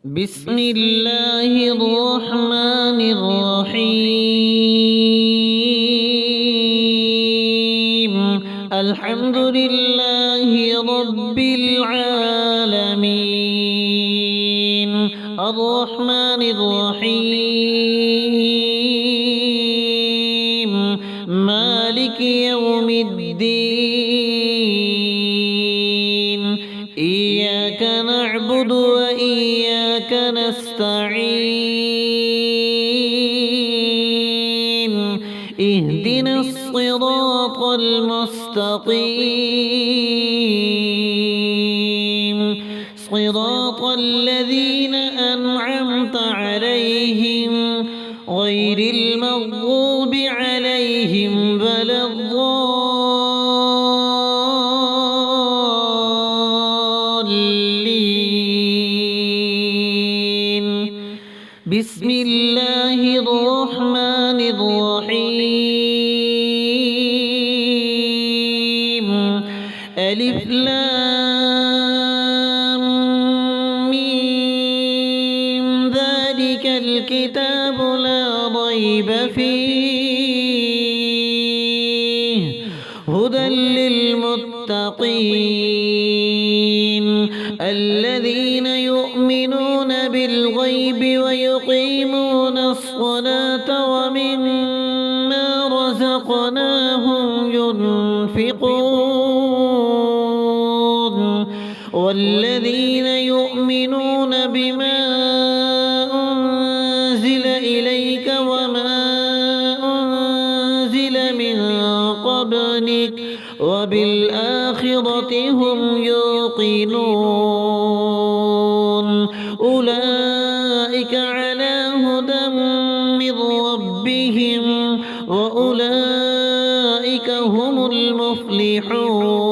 بسم الله الرحمن الرحيم. الحمد لله رب العالمين الرحمن الرحيم مالك يوم الدين. إياك نعبد وإياك نستعين. اهدنا الصراط المستقيم صراط الذين أنعمت عليهم غير المغضوب عليهم ولا الضالين. بسم الله الرحمن الرحيم. ألف لام ميم ذلك الكتاب لا ريب فيه هدى للمتقين الذين يؤمنون بالغيب ويقيمون الصلاة ومما رزقناهم ينفقون والذين يؤمنون بما أنزل إليك وما أنزل من قبلك وبالآخرة هم يوقنون أولئك على هدى من ربهم وأولئك هم المفلحون.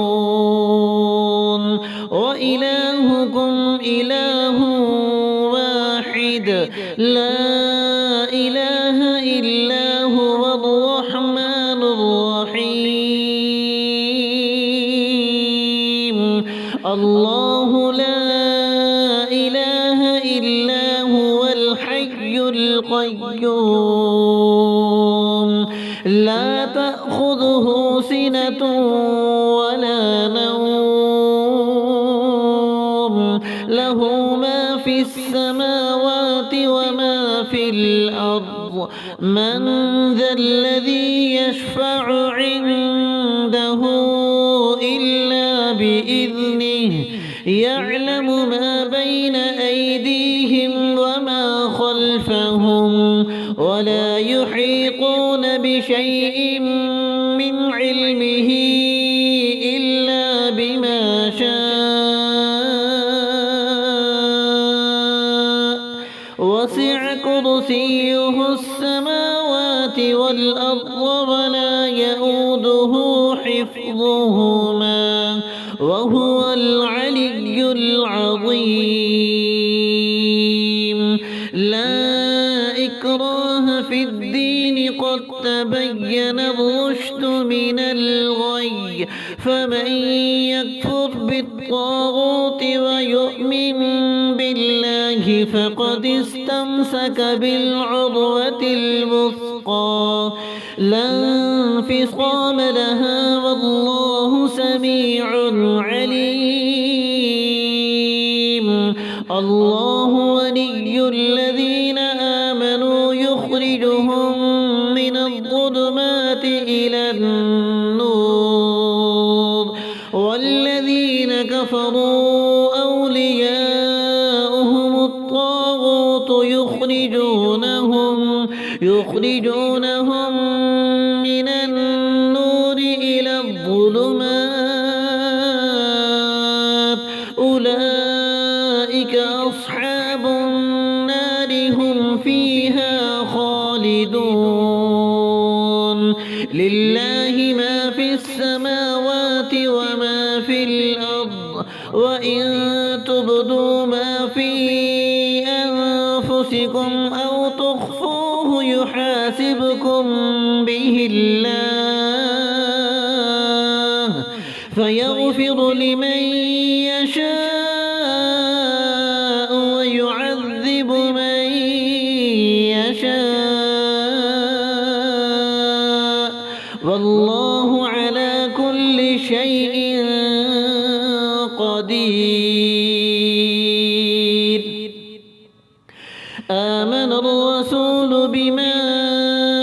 وإلهكم إله واحد لا إله إلا هو الرحمن الرحيم. الله لا إله إلا هو الحي القيوم لا تأخذه سنة ولا نوم له ما في السماوات وما في الأرض من ذا الذي يشفع عنده إلا بإذنه يعلم ما بين أيديهم وما خلفهم ولا يحيطون بشيء من علمه إلا بما شاء وسع كرسيه السماوات والأرض ولا يؤوده حفظهما وهو العلي العظيم. لا إكراه في الدين قد تبين الرشد من الغي فمن يكفر بالطاغوت ويؤمن بالله فقد استمسك بالعروة الوثقى لا انفصام لها والله سميع عليم. الله ولي الذين آمنوا يخرجهم من الظلمات إلى النور والذين كفروا أولياؤهم الطاغوت يخرجونهم من النور إلى الظلمات أولئك أصحاب النار هم فيها خالدون. لله ما في السماوات وما في الأرض وإن تبدوا ما في أنفسكم أو تخفوه يحاسبكم به الله فيغفر لمن يشاء ويعذب آمن الرسول بما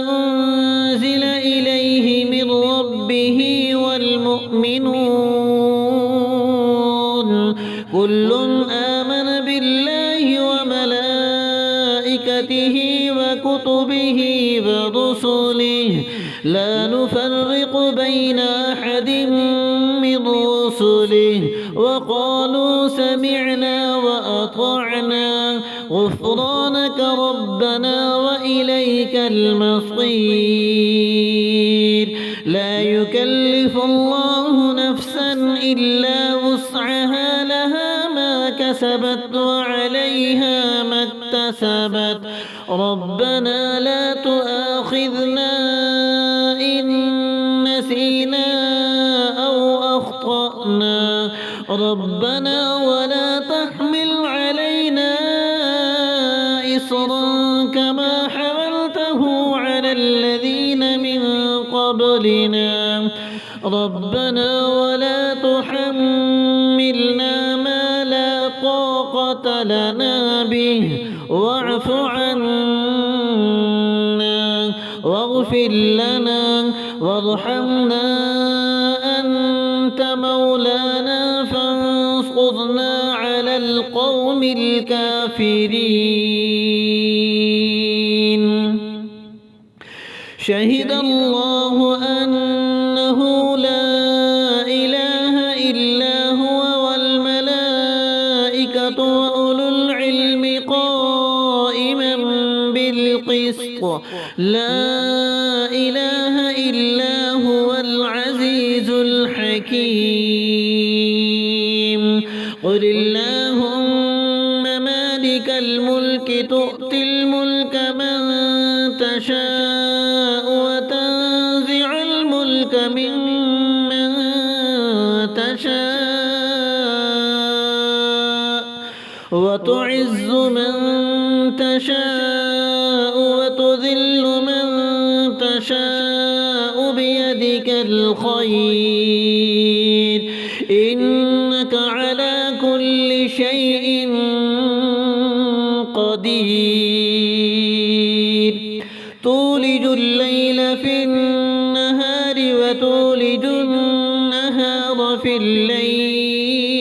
أنزل إليه من ربه والمؤمنون كل آمن بالله وملائكته وكتبه ورسله لا نفرق بين أحد من رسله وقالوا سمعنا وأطعنا غفرانك ربنا وإليك المصير لا يكلف الله نفسا إلا وسعها لها ما كسبت وعليها ما اكتسبت ربنا لا تؤاخذنا إن نسينا أو أخطأنا ربنا ولا تحمل علينا إصرا كما حملته على الذين من قبلنا ربنا ولا تحملنا ما لا طاقة لنا به واعف عنا واغفر لنا وارحمنا أنت مولانا فانصرنا على القوم الكافرين شهد الله أنه لا إله إلا هو والملائكة وأولو العلم قائما بالقسط لا إله إلا هو العزيز الحكيم قل اللهم مالك الملك تؤتي الملك من تشاء وتنزع الملك ممن تشاء وتعز من تشاء وتذل من تشاء بيدك الخير إنك على كل شيء قدير تولج الليل في النهار وتولج النهار في الليل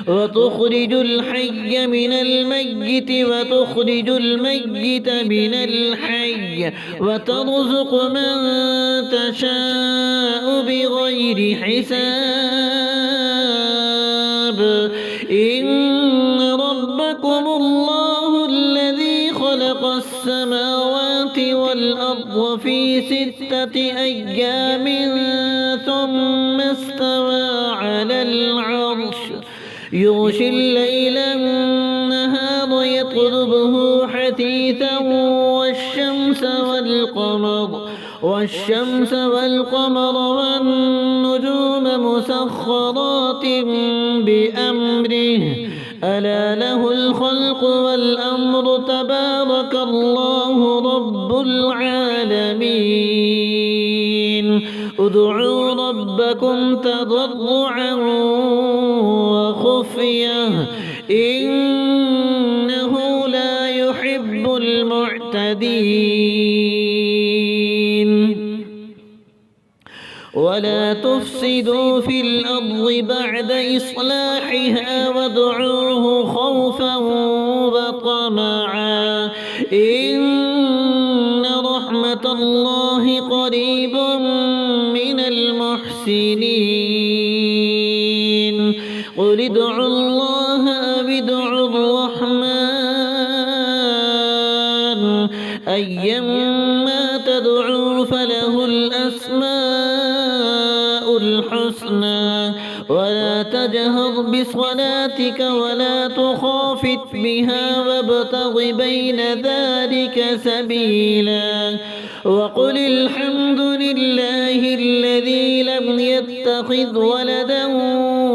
وتخرج الحي من الميت وتخرج الميت من الحي وترزق من تشاء بغير حساب إن ربكم الله الذي خلق السماوات والأرض في 6 أيام ثم استوى على العرش يغشي الليل النهار يطلبه حثيثا والشمس والقمر والنجوم مسخرات بأمره ألا له الخلق والأمر تبارك الله رب العالمين ادعوا ربكم تضرعا وخفية إنه لا يحب المعتدين ولا تفسدوا في الأرض بعد إصلاحها وادعوه خوفا وطمعا إن رحمة الله قريب من المحسنين قل ادعوا الله أو ادعوا الرحمن أيما تدعوا فله الأسماء الحسنى ولا تجهر بصلاتك ولا تخافت بها وابتغ بين ذلك سبيلا وقل الحمد لله الذي لم يتخذ ولدا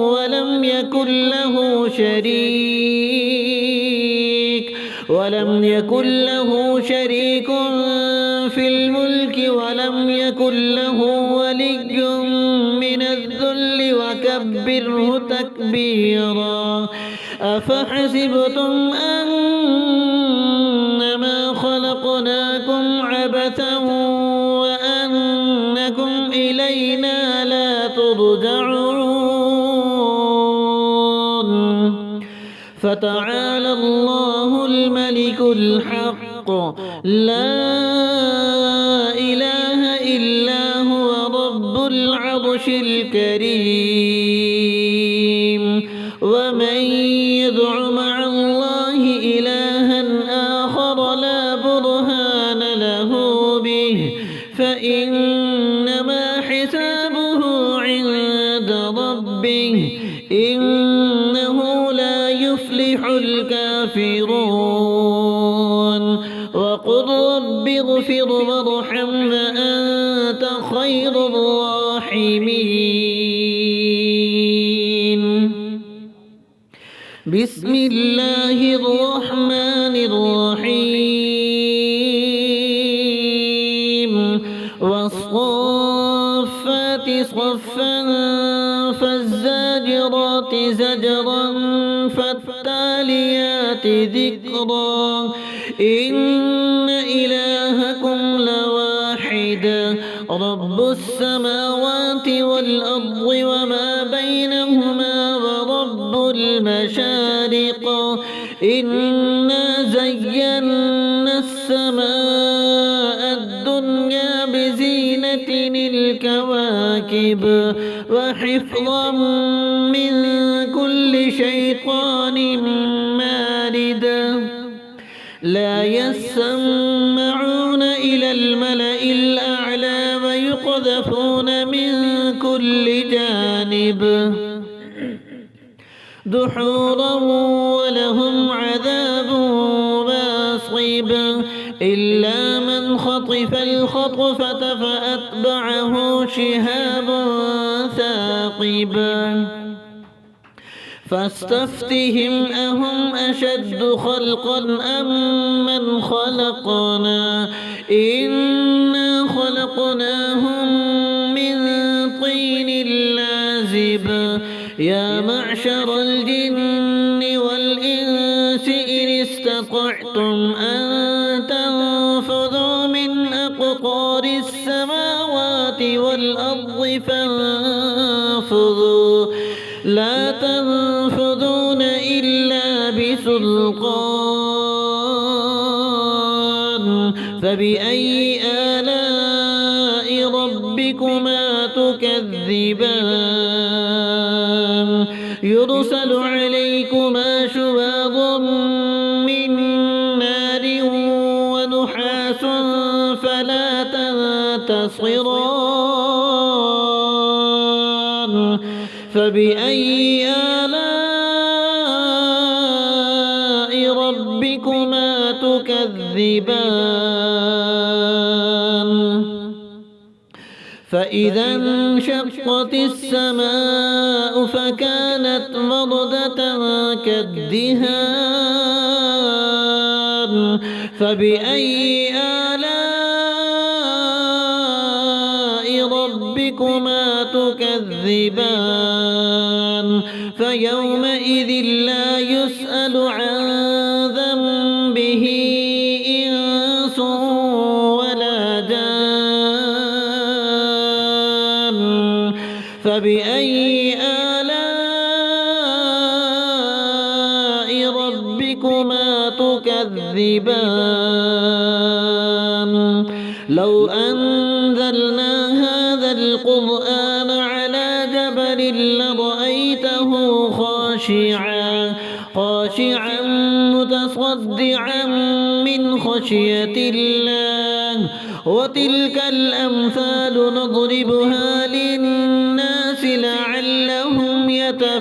ولم يكن له شريك في الملك ولم يكن له ولي من الذل وكبره تكبيرا أفحسبتم أن عبثا وأنكم إلينا لا ترجعون فتعالى الله الملك الحق لا إله إلا هو رب العرش الكريم ومن يدع مع الله إلها آخر لا برهان له به فإنما حسابه عند ربه إنه لا يفلح الكافرون وقل رب اغفر وارحم وأنت خير الراحمين بسم الله الرحمن الرحيم والصافات صفا فالزاجرات زجرا فالتاليات ذكرا إن إلهكم لواحد رب السماوات والأرض وما بينهما ورب المشارق إنا زينا السماء الدنيا بزينة الكواكب وحفظا من كل شيطان مارد لا يسمعون إلى الملأ الأعلى ويقذفون من كل جانب دحورا ولهم عذاب واصب إلا من خطف الخطفة فأتبعه شهاب ثاقب فاستفتهم أهم أشد خلقا أم من خلقنا إنا خلقناهم من طين لازب يا معشر الجن والإنس إن استطعتم أن تنفذوا من أقطار السماوات والأرض فانفذوا لا تنفذون إلا بسلطان فبأي آلاء ربكما تكذبان يرسل عليكما شواظ من نار ونحاس فلا تنتصران فبأي آلاء ربكما تكذبان فإذا انشقت السماء فكانت وردة كالدهان فبأي آلاء ربكما تكذبان فيومئذ لا يسأل عن ذنبه إنس ولا جان فبأي آلاء ربكما تكذبان لو أنزلنا هذا القرآن على جبل لرأيته خاشعا متصدعا من خشية الله وتلك الأمثال نضربها للناس لعلهم يتفكرون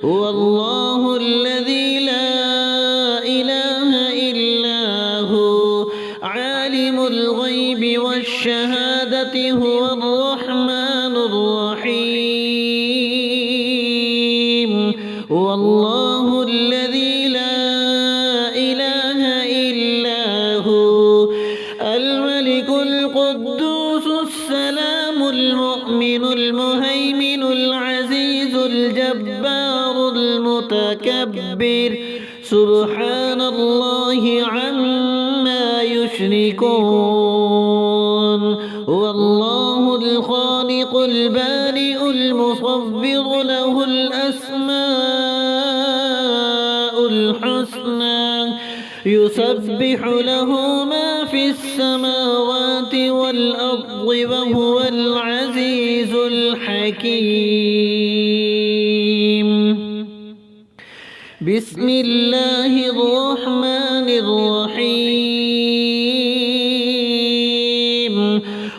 والله الذي لا إله إلا هو عالم الغيب والشهادة هو الرحمن الرحيم والله الذي لا إله إلا هو الملك القدوس السلام المؤمن المهيمن العزيز الجبار المتكبر سبحان الله عما يشركون هو الله الخالق البارئ المصور له الأسماء الحسنى يسبح له ما في السماوات والأرض وهو العزيز الحكيم بسم الله الرحمن الرحيم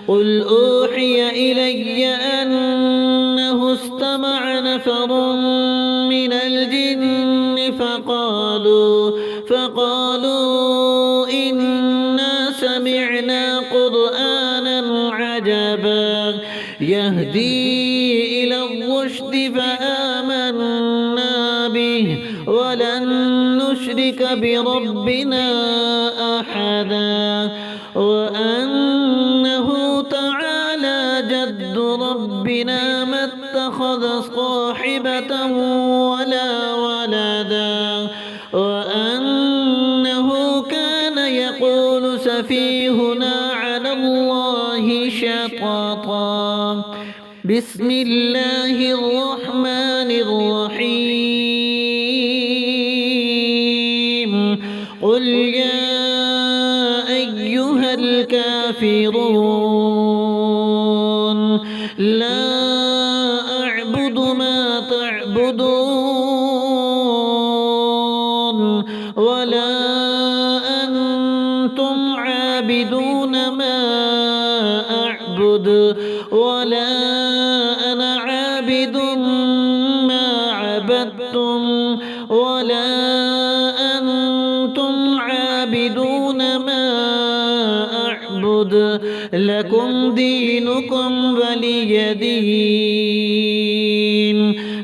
قل أوحي إلي أنه استمع نفر من الجن فقالوا إنا سمعنا قرآنا عجبا يهدي إلى الرشد فآمنا به ولن نشرك بربنا أحدا وأنه تعالى جد ربنا ما اتخذ صاحبة ولا ولدا وأنه كان يقول سفيهنا على الله شططا بسم الله الرحمن الرحيم قل يا أيها الكافرون لا أعبد ما تعبدون ولا أنتم عابدون ما أعبد ولا أنا عابد ما عبدتم ولا أنتم عابدون ما أعبد لكم دينكم ولي دين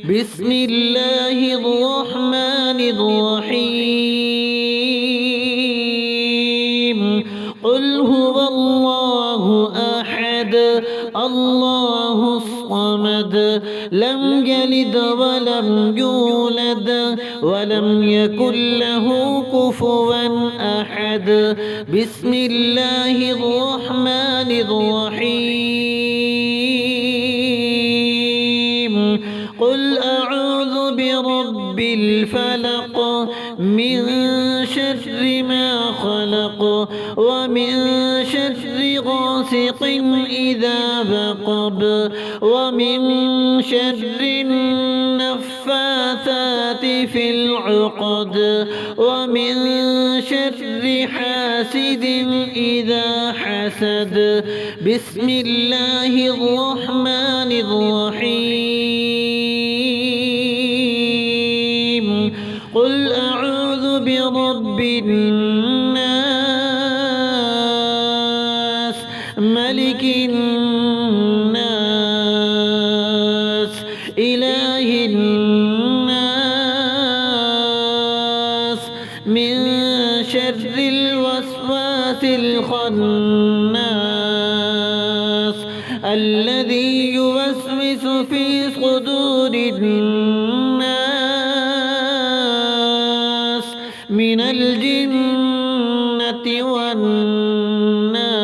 بسم الله الرحمن الرحيم قل هو الله أحد الله الصمد لم يلد ولم يولد ولم يكن له كفوا أحد بسم الله الرحمن الرحيم قل أعوذ برب الفلق من شر ما خلق ومن شر غاسق إذا وقب ومن شر النفاثات في العقد ومن شر حاسد إذا حسد بسم الله الرحمن الرحيم قل أعوذ برب الناس ملك الناس إله الناس من شر الوسواس الخناس الذي يوسوس في صدور الناس من الجنة والناس